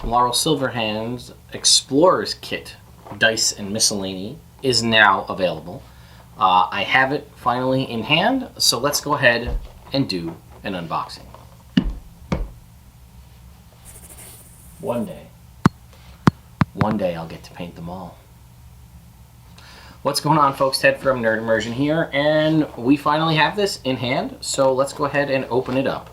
Laeral Silverhand's Explorer's Kit, Dice and Miscellany, is now available. I have it finally in hand, so let's go ahead and do an unboxing. One day I'll get to paint them all. What's going on, folks? Ted from Nerd Immersion here, and we finally have this in hand, so let's go ahead and open it up.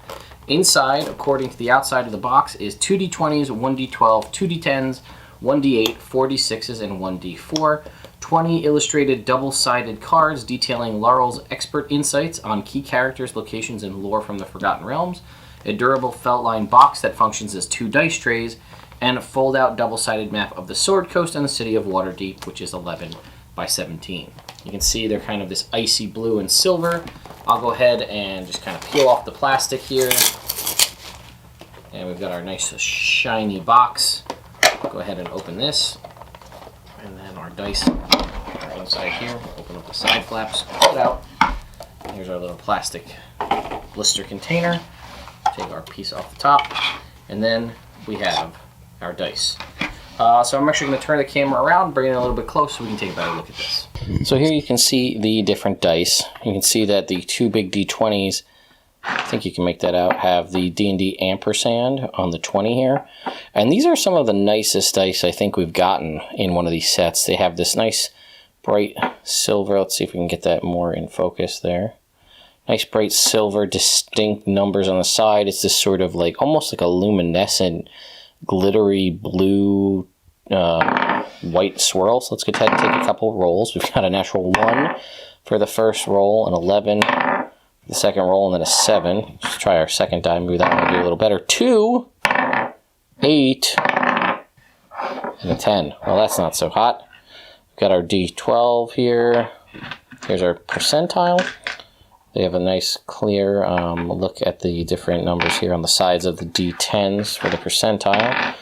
Inside, according to the outside of the box, is 2d20s, 1d12, 2d10s, 1d8, 4d6s, and 1d4. 20 illustrated double-sided cards detailing Laeral's expert insights on key characters, locations, and lore from the Forgotten Realms. A durable felt-lined box that functions as 2 dice trays, and a fold-out double-sided map of the Sword Coast and the city of Waterdeep, which is 11 by 17. You can see they're kind of this icy blue and silver. I'll go ahead and just kind of peel off the plastic here. And we've got our nice shiny box. Go ahead and open this. And then our dice are inside here. Open up the side flaps, pull it out. Here's our little plastic blister container. Take our piece off the top. And then we have our dice. So I'm actually going to turn the camera around, bring it a little bit close so we can take a better look at this. So here you can see the different dice. You can see that the 2 big D20s, I think you can make that out, have the D&D ampersand on the 20 here. And these are some of the nicest dice I think we've gotten in one of these sets. They have this nice bright silver. Let's see if we can get that more in focus there. Nice bright silver, distinct numbers on the side. It's this sort of like, almost like a luminescent, glittery blue white swirl. So let's go ahead and take a couple rolls. We've got a natural 1 for the first roll, an 11 for the second roll, and then a 7. Let's try our second die. Maybe that one will do a little better. 2, 8, and a 10. Well, that's not so hot. We've got our D12 here. Here's our percentile. They have a nice clear look at the different numbers here on the sides of the D10s for the percentile.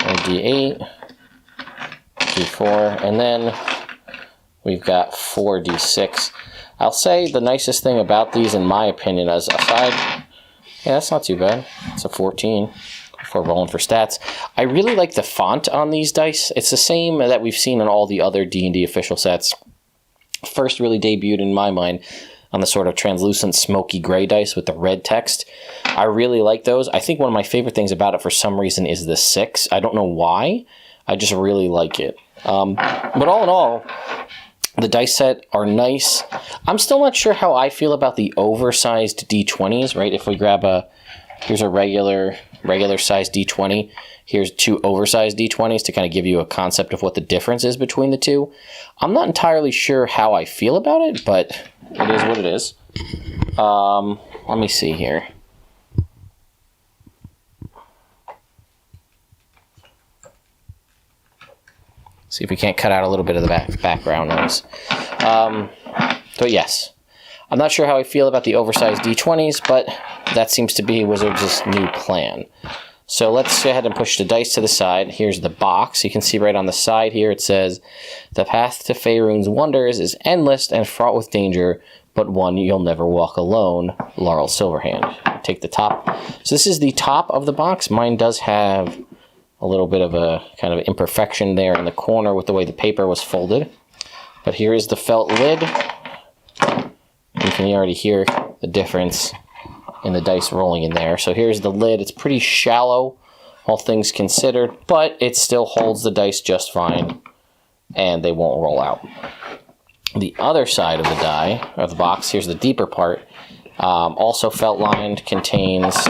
And D8, D4, and then we've got 4D6. I'll say the nicest thing about these, in my opinion, is aside, yeah, that's not too bad. It's a 14 for rolling for stats. I really like the font on these dice. It's the same that we've seen in all the other D&D official sets. First really debuted in my mind on the sort of translucent smoky gray dice with the red text. I really like those. I think one of my favorite things about it for some reason is the 6. I don't know why. I just really like it. But all in all, the dice set are nice. I'm still not sure how I feel about the oversized D20s, right? If we grab here's a regular size D20. Here's 2 oversized D20s to kind of give you a concept of what the difference is between the two. I'm not entirely sure how I feel about it, but it is what it is. Let me see here. See if we can't cut out a little bit of the background noise. So yes, I'm not sure how I feel about the oversized D20s, but that seems to be Wizards' new plan. So let's go ahead and push the dice to the side. Here's the box. You can see right on the side here it says, "The path to Faerun's wonders is endless and fraught with danger, but one you'll never walk alone, Laeral Silverhand." Take the top. So this is the top of the box. Mine does have a little bit of a kind of imperfection there in the corner with the way the paper was folded. But here is the felt lid. You can already hear the difference in the dice rolling in there. So here's the lid. It's pretty shallow, all things considered, but it still holds the dice just fine, and they won't roll out. The other side of the box, here's the deeper part, also felt lined, contains,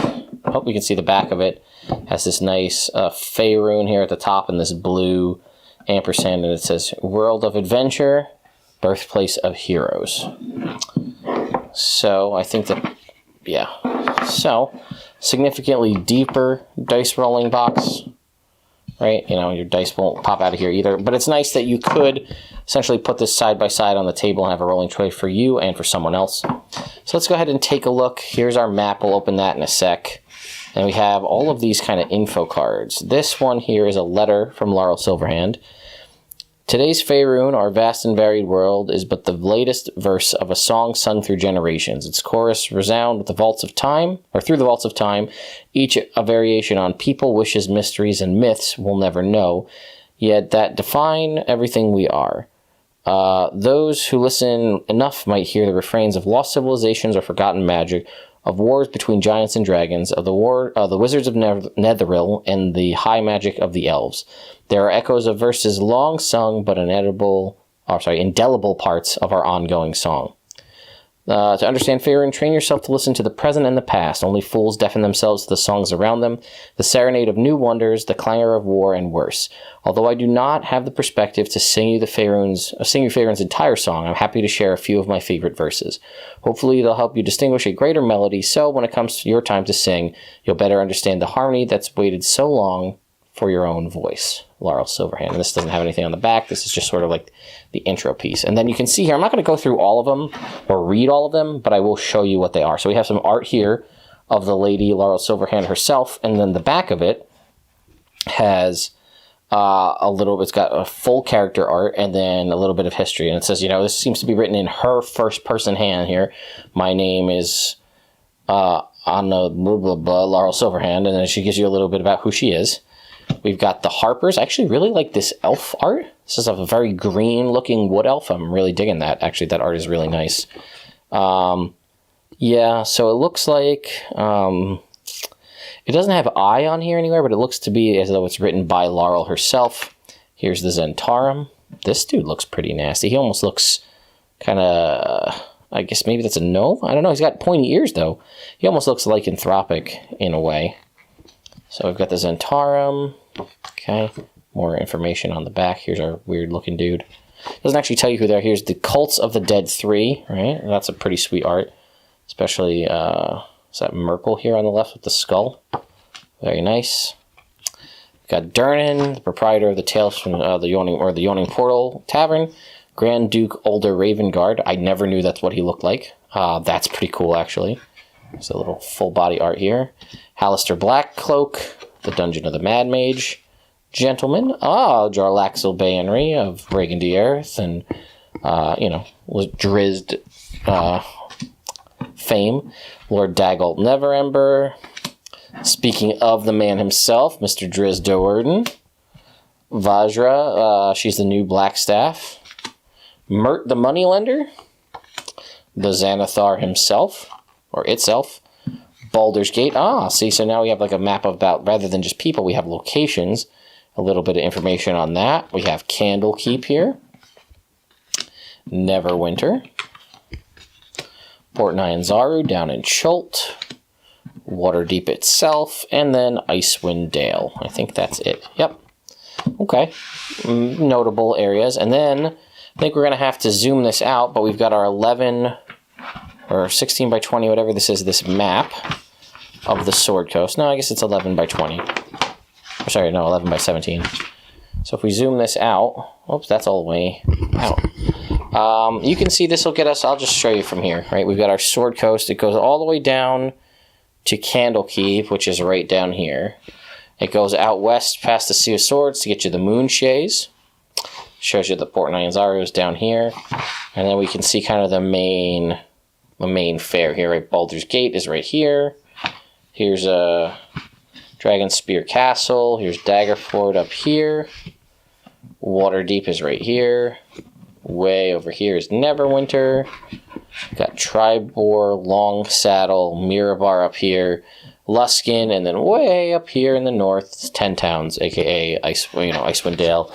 we can see the back of it, has this nice Faerun here at the top and this blue ampersand, and it says, "World of Adventure, Birthplace of Heroes." So I think that, yeah, so significantly deeper dice rolling box, right? You know, your dice won't pop out of here either, but it's nice that you could essentially put this side by side on the table and have a rolling tray for you and for someone else. So let's go ahead and take a look. Here's our map. We'll open that in a sec. And we have all of these kind of info cards. This one here is a letter from Laeral Silverhand. Today's Faerun, our vast and varied world, is but the latest verse of a song sung through generations. Its chorus resound with the vaults of time, or through the vaults of time, each a variation on people, wishes, mysteries, and myths we'll never know, yet that define everything we are. Those who listen enough might hear the refrains of lost civilizations or forgotten magic, of wars between giants and dragons, of the wizards of Netheril, and the high magic of the elves. There are echoes of verses long sung, but indelible parts of our ongoing song. To understand Faerun, train yourself to listen to the present and the past. Only fools deafen themselves to the songs around them, the serenade of new wonders, the clangor of war, and worse. Although I do not have the perspective to sing you Faerun's entire song, I'm happy to share a few of my favorite verses. Hopefully they'll help you distinguish a greater melody, so when it comes to your time to sing, you'll better understand the harmony that's waited so long for your own voice. Laeral Silverhand. And this doesn't have anything on the back. This is just sort of like the intro piece. And then you can see here, I'm not going to go through all of them or read all of them, but I will show you what they are. So we have some art here of the lady Laeral Silverhand herself, and then the back of it has it's got a full character art and then a little bit of history. And it says, this seems to be written in her first person hand here. My name is Anna Laeral Silverhand, and then she gives you a little bit about who she is. We've got the Harpers. I actually really like this elf art. This is a very green-looking wood elf. I'm really digging that. Actually, that art is really nice. Yeah, so it looks like... it doesn't have I on here anywhere, but it looks to be as though it's written by Laeral herself. Here's the Zentarum. This dude looks pretty nasty. He almost looks kind of... I guess maybe that's a gnome? I don't know. He's got pointy ears, though. He almost looks lycanthropic in a way. So we've got the Zentarum. Okay, more information on the back. Here's our weird-looking dude. Doesn't actually tell you who they are. Here's the Cults of the Dead 3, right? That's a pretty sweet art. Especially, is that Merkel here on the left with the skull? Very nice. We've got Durnan, the proprietor of the Tales from the Yawning Portal Tavern. Grand Duke Older Ravengard. I never knew that's what he looked like. That's pretty cool, actually. There's a little full-body art here. Hallister Blackcloak, the Dungeon of the Mad Mage. Gentleman, Jarlaxle Bayenry of Reagan the Earth, and, was Drizzt fame. Lord Dagult Neverember. Speaking of the man himself, Mr. Drizzt Do'Urden. Vajra, she's the new Blackstaff. Mert the Moneylender. The Xanathar himself, or itself. Baldur's Gate. See, so now we have like a map about, rather than just people, we have locations. A little bit of information on that. We have Candlekeep here. Neverwinter. Port Nyanzaru down in Chult. Waterdeep itself. And then Icewind Dale. I think that's it. Yep. Okay. Notable areas. And then I think we're going to have to zoom this out, but we've got our 11 or 16 by 20, whatever this is, this map of the Sword Coast. No, I guess it's 11 by 20. Sorry, no, 11 by 17. So if we zoom this out, oops, that's all the way out. You can see this will get us, I'll just show you from here, right? We've got our Sword Coast. It goes all the way down to Candlekeep, which is right down here. It goes out west past the Sea of Swords to get you the Moonshays. Shows you the Port Nyanzaru is down here. And then we can see kind of the main fair here, right? Baldur's Gate is right here. Here's a Dragonspear Castle. Here's Daggerford up here. Waterdeep is right here. Way over here is Neverwinter. Got Tribor, Long Saddle, Mirabar up here. Luskin, and then way up here in the north, it's 10 Towns, aka Icewind Dale.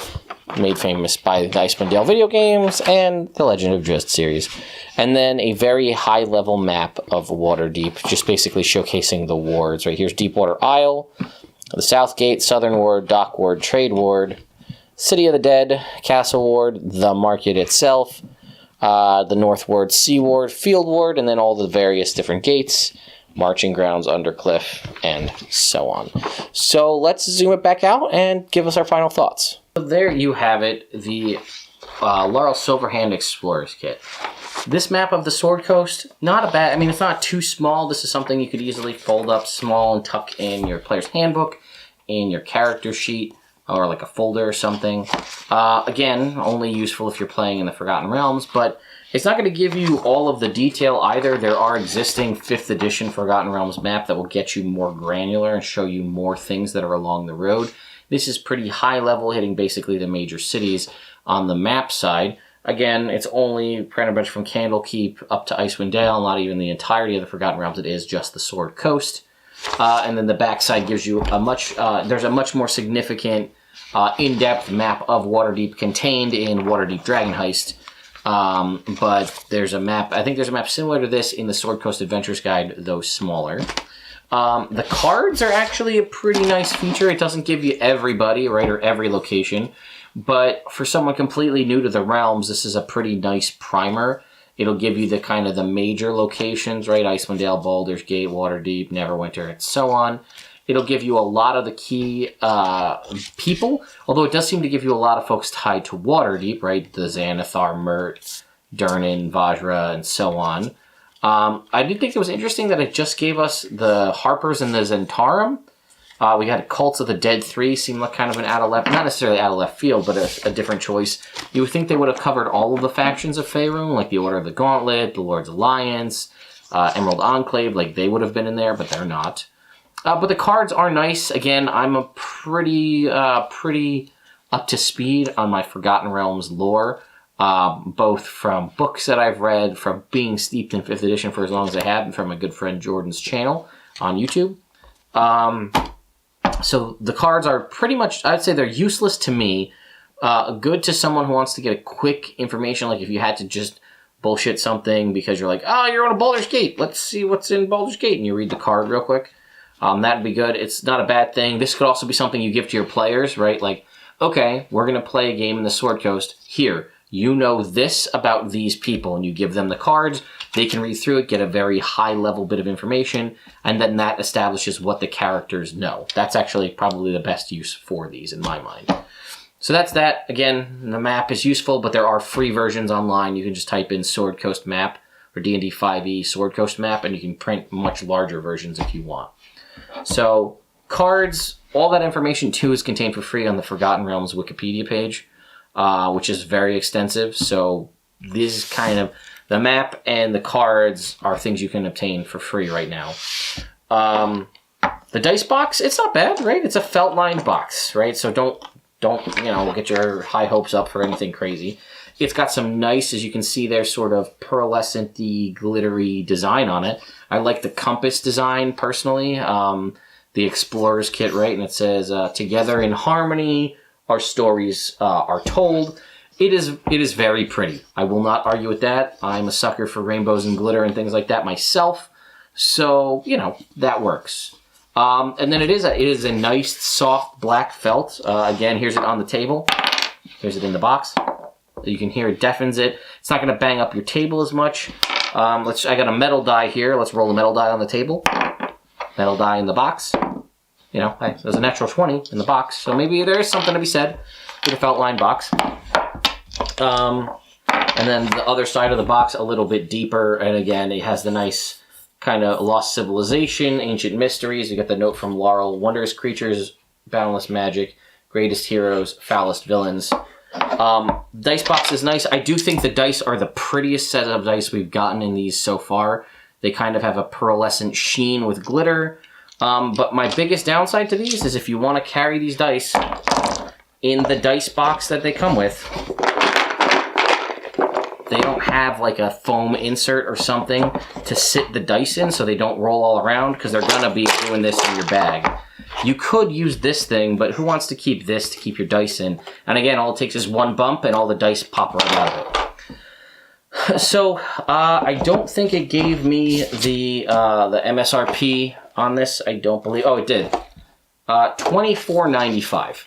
Made famous by the Icewind Dale video games and the Legend of Drizzt series. And then a very high-level map of Waterdeep, just basically showcasing the wards. Right here's Deepwater Isle, the South Gate, Southern Ward, Dock Ward, Trade Ward, City of the Dead, Castle Ward, the Market itself, the North Ward, Sea Ward, Field Ward, and then all the various different gates, Marching Grounds, Undercliff, and so on. So let's zoom it back out and give us our final thoughts. So there you have it, the Laeral Silverhand Explorer's Kit. This map of the Sword Coast, not a bad, it's not too small. This is something you could easily fold up small and tuck in your player's handbook, in your character sheet. or like a folder or something. Again, only useful if you're playing in the Forgotten Realms, but it's not going to give you all of the detail either. There are existing 5th edition Forgotten Realms map that will get you more granular and show you more things that are along the road. This is pretty high level, hitting basically the major cities on the map side. Again, it's only pretty much from Candlekeep up to Icewind Dale, not even the entirety of the Forgotten Realms. It is just the Sword Coast. And then the backside gives you there's a much more significant, in-depth map of Waterdeep contained in Waterdeep Dragon Heist. But there's a map, I think there's a map similar to this in the Sword Coast Adventures Guide, though smaller. The cards are actually a pretty nice feature. It doesn't give you everybody, right, or every location. But for someone completely new to the realms, this is a pretty nice primer. It'll give you the kind of the major locations, right? Icewind Dale, Baldur's Gate, Waterdeep, Neverwinter, and so on. It'll give you a lot of the key people, although it does seem to give you a lot of folks tied to Waterdeep, right? The Xanathar, Mert, Durnan, Vajra, and so on. I did think it was interesting that it just gave us the Harpers and the Zentarum. We had Cults of the Dead 3, seemed like kind of an out of left, not necessarily out of left field, but a different choice. You would think they would have covered all of the factions of Faerun, like the Order of the Gauntlet, the Lord's Alliance, Emerald Enclave, like they would have been in there, but they're not. But the cards are nice. Again, I'm a pretty up to speed on my Forgotten Realms lore, both from books that I've read, from being steeped in 5th edition for as long as I have, and from my good friend Jordan's channel on YouTube. So the cards are pretty much, I'd say they're useless to me. Good to someone who wants to get a quick information, like if you had to just bullshit something because you're like, oh, you're on a Baldur's Gate. Let's see what's in Baldur's Gate. And you read the card real quick. That'd be good. It's not a bad thing. This could also be something you give to your players, right? Like, okay, we're going to play a game in the Sword Coast. Here, you know this about these people, and you give them the cards. They can read through it, get a very high-level bit of information, and then that establishes what the characters know. That's actually probably the best use for these, in my mind. So that's that. Again, the map is useful, but there are free versions online. You can just type in Sword Coast map or D&D 5e Sword Coast map, and you can print much larger versions if you want. So, cards, all that information too is contained for free on the Forgotten Realms Wikipedia page, which is very extensive. So, this is kind of, the map and the cards are things you can obtain for free right now. The dice box, it's not bad, right? It's a felt-lined box, right? So don't get your high hopes up for anything crazy. It's got some nice, as you can see there, sort of pearlescent-y, glittery design on it. I like the compass design, personally. The Explorer's Kit, right? And it says, together in harmony, our stories are told. It is very pretty. I will not argue with that. I'm a sucker for rainbows and glitter and things like that myself. So, that works. And then it is a nice, soft, black felt. Again, here's it on the table. Here's it in the box. You can hear it deafens it. It's not going to bang up your table as much. I got a metal die here. Let's roll a metal die on the table. Metal die in the box. There's a natural 20 in the box. So maybe there is something to be said for the felt-lined box. And then the other side of the box, a little bit deeper. And again, it has the nice kind of lost civilization, ancient mysteries. You got the note from Laeral, wondrous creatures, boundless magic, greatest heroes, foulest villains. Dice box is nice. I do think the dice are the prettiest set of dice we've gotten in these so far. They kind of have a pearlescent sheen with glitter. But my biggest downside to these is if you want to carry these dice in the dice box that they come with, they don't have like a foam insert or something to sit the dice in so they don't roll all around, because they're going to be doing this in your bag. You could use this thing, but who wants to keep this to keep your dice in? And again, all it takes is one bump and all the dice pop right out of it. So, I don't think it gave me the MSRP on this. I don't believe... Oh, it did. $24.95.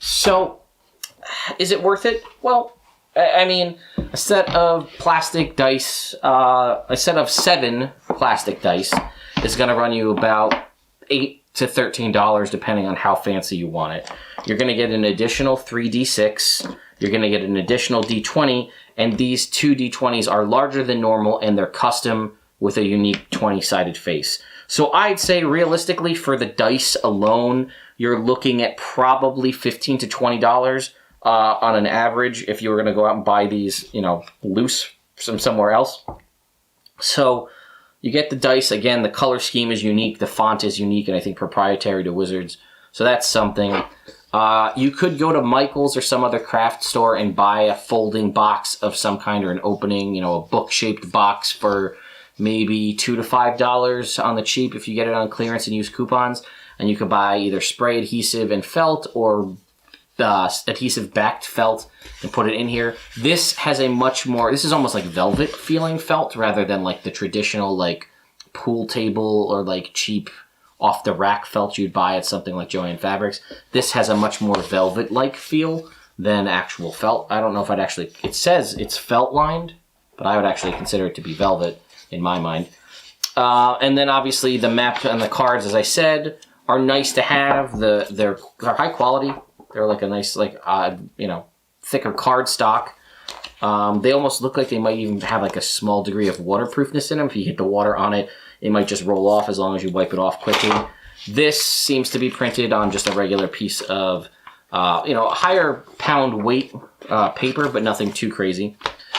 So, is it worth it? Well, I mean, a set of plastic dice, a set of 7 plastic dice is going to run you about $8 to $13, depending on how fancy you want it. You're going to get an additional 3d6. You're going to get an additional d20, and these 2 d20s are larger than normal, and they're custom with a unique 20-sided face. So I'd say, realistically, for the dice alone, you're looking at probably $15 to $20 on an average if you were going to go out and buy these, you know, loose from somewhere else. So you get the dice. Again, the color scheme is unique. The font is unique and I think proprietary to Wizards. So that's something. You could go to Michael's or some other craft store and buy a folding box of some kind or an opening, you know, a book-shaped box for maybe $2 to $5 on the cheap if you get it on clearance and use coupons. And you could buy either spray adhesive and felt or adhesive backed felt and put it in here. This has a much more, this is almost like velvet feeling felt rather than like the traditional like pool table or like cheap off the rack felt you'd buy at something like Joann Fabrics. This has a much more velvet-like feel than actual felt. I don't know if I'd actually, it says it's felt lined, but I would actually consider it to be velvet in my mind. And then obviously the map and the cards, as I said, are nice to have. They're high quality. They're like a nice, like, you know, thicker card stock. They almost look like they might even have like a small degree of waterproofness in them. If you hit the water on it, it might just roll off as long as you wipe it off quickly. This seems to be printed on just a regular piece of, you know, a higher pound weight paper, but nothing too crazy.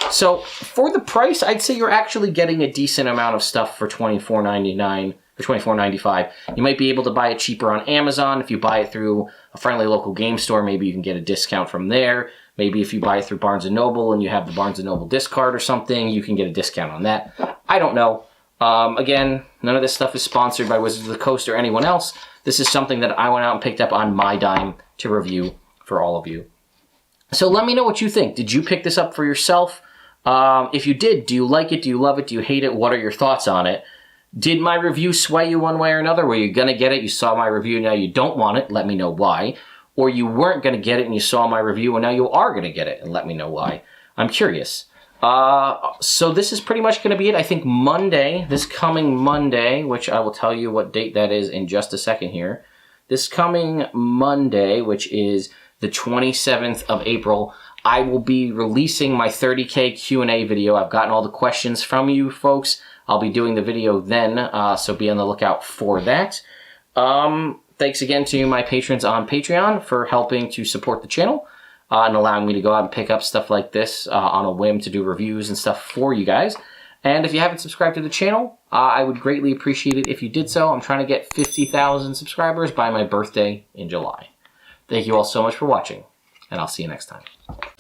So for the price, I'd say you're actually getting a decent amount of stuff for $24.99 or $24.95. You might be able to buy it cheaper on Amazon. If you buy it through a friendly local game store, maybe you can get a discount from there. Maybe if you buy it through Barnes & Noble and you have the Barnes & Noble disc card or something, you can get a discount on that. I don't know. Again, none of this stuff is sponsored by Wizards of the Coast or anyone else. This is something that I went out and picked up on my dime to review for all of you. So let me know what you think. Did you pick this up for yourself? If you did, do you like it? Do you love it? Do you hate it? What are your thoughts on it? Did my review sway you one way or another? Were you going to get it? You saw my review, now you don't want it. Let me know why. Or you weren't going to get it and you saw my review and now you are going to get it, and let me know why. I'm curious. So this is pretty much going to be it. I think Monday, this coming Monday, which I will tell you what date that is in just a second here. This coming Monday, which is the 27th of April, I will be releasing my 30K Q&A video. I've gotten all the questions from you folks. I'll be doing the video then, so be on the lookout for that. Thanks again to my patrons on Patreon for helping to support the channel and allowing me to go out and pick up stuff like this on a whim to do reviews and stuff for you guys. And if you haven't subscribed to the channel, I would greatly appreciate it if you did so. I'm trying to get 50,000 subscribers by my birthday in July. Thank you all so much for watching, and I'll see you next time.